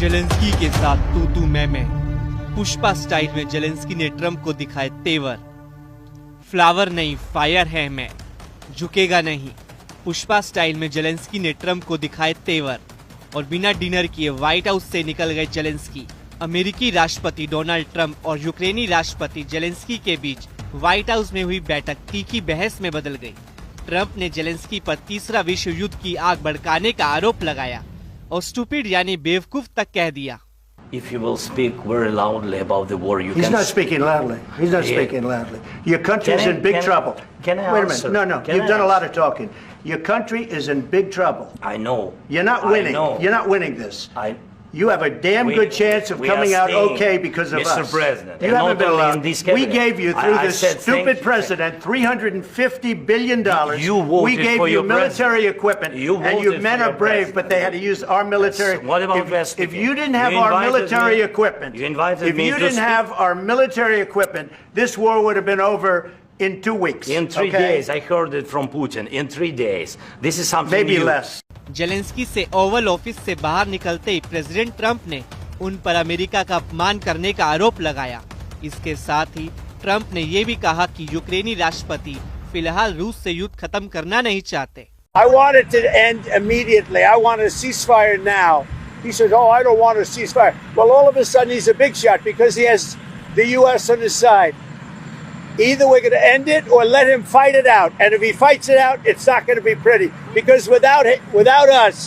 Zelensky के साथ तू मैं पुष्पा स्टाइल में जेलेंस्की ने ट्रंप को दिखाए तेवर। फ्लावर नहीं फायर है मैं, झुकेगा नहीं। पुष्पा स्टाइल में जेलेंस्की ने ट्रंप को दिखाए तेवर और बिना डिनर किए व्हाइट हाउस से निकल गए जेलेंस्की। अमेरिकी राष्ट्रपति डोनाल्ड ट्रंप और यूक्रेनी राष्ट्रपति जेलेंस्की के बीच व्हाइट हाउस में हुई बैठक तीखी बहस में बदल गई। ट्रंप ने जेलेंस्की पर तीसरा विश्व युद्ध की आग भड़काने का आरोप लगाया और स्टूपिड यानी बेवकूफ तक कह दिया। If you will speak very loudly about the war, you He's can... not speaking loudly. He's not speaking loudly. Your country is in big trouble. Can I Wait a answer? minute. No. You've done a lot of talking. Your country is in big trouble. I know. You're not winning. I know. You're not winning this. You have a damn good chance of we coming are out staying, okay because of Mr. us. President, You and haven't not been only allowed. in this We cabinet. gave you through I this said stupid president $350 billion. You voted we gave for you your military equipment, You and your voted men for are your brave, president. but they had to use our military. Yes. What about West? If you didn't have You our invited military me. equipment, You invited if me you to didn't speak. have our military equipment, this war would have been over in 2 weeks. In 3 days, I heard it from Putin. In 3 days. This is something Maybe new. less. Zelensky से Oval office से बाहर निकलते ही president Trump ने उन पर America का अपमान करने का आरोप लगाया। इसके साथ ही ट्रंप ने ये भी कहा कि यूक्रेनी राष्ट्रपति फिलहाल रूस से युद्ध खत्म करना नहीं चाहते। I want it to end immediately. I want a ceasefire now. He says, "Oh, I don't want a ceasefire." Well, all of a sudden he's a big shot because he has the U.S. on his side. Either we're going to end it or let him fight it out. And if he fights it out, it's not going to be pretty because without us,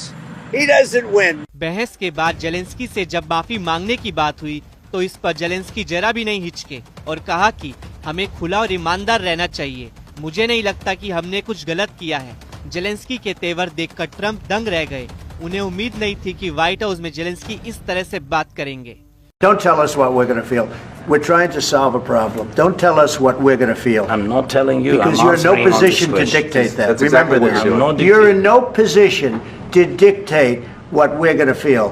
he doesn't win. बहस के बाद Zelensky से जब माफी मांगने की बात हुई तो इस पर जेलेंस्की जरा भी नहीं हिचके और कहा कि हमें खुला और ईमानदार रहना चाहिए। मुझे नहीं लगता कि हमने कुछ गलत किया है। जेलेंस्की के तेवर देखकर ट्रंप दंग रह गए। उन्हें उम्मीद नहीं थी कि व्हाइट हाउस में जेलेंस्की इस तरह से बात करेंगे। Don't tell us what we're going to feel. We're trying to solve a problem. Don't tell us what we're going to feel. I'm not telling you. Because I'm you're in no answering on position this to question. dictate that. That's Remember exactly this. what you're You're doing. in no position to dictate what we're going to feel.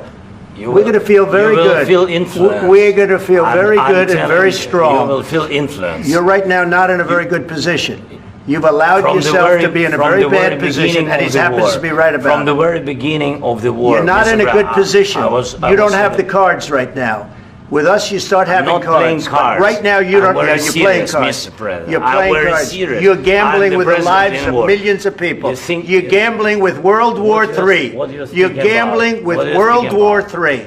You We're going to feel very you will good. Feel influenced. We're going to feel very I'm good and telling very you, strong. You will feel influenced. You're right now not in a very good position. You've allowed From the yourself very- to be in a from very the bad very position, beginning and of he the happens war. to be right about From the it. very beginning of the war. You're not Mr. in a good Brown, position. I was You don't have the saying- cards right now. With us, you start having not playing cards. But cards. right now, you I'm don't. very You're playing serious, cards. Mr. President. You're I'm playing very cards. serious. You're I'm gambling the with the president lives in of war. millions of people. You think- You're gambling with World War What do you- III. what do you You're think gambling about? with What do you World think War about? III.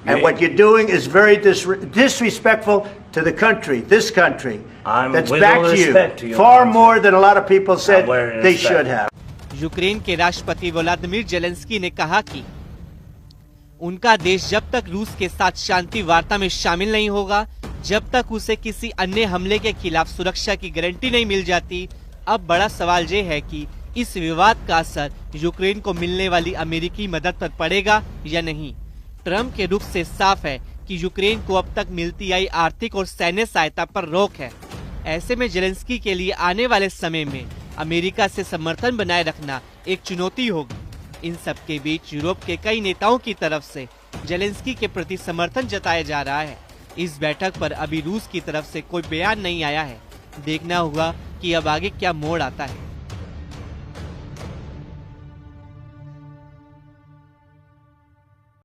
And You- what you're doing is very disrespectful to the country, this country, I'm that's with all backed you respect to your far country. more than a lot of people said I'm very they respect. should have. Ukraine के राष्ट्रपति Vladimir Zelensky ने कहा कि उनका देश जब तक रूस के साथ शांति वार्ता में शामिल नहीं होगा, जब तक उसे किसी अन्य हमले के खिलाफ सुरक्षा की गारंटी नहीं मिल जाती। अब बड़ा सवाल ये है कि इस विवाद का असर यूक्रेन को मिलने वाली अमेरिकी मदद पर पड़ेगा या नहीं। ट्रंप के रुख से साफ है कि यूक्रेन को अब तक मिलती आई आर्थिक और सैन्य सहायता पर रोक है। ऐसे में जेलेंस्की के लिए आने वाले समय में अमेरिका से समर्थन बनाए रखना एक चुनौती होगी। इन सब के बीच यूरोप के कई नेताओं की तरफ से जेलेंस्की के प्रति समर्थन जताया जा रहा है। इस बैठक पर अभी रूस की तरफ से कोई बयान नहीं आया है। देखना होगा कि अब आगे क्या मोड़ आता है।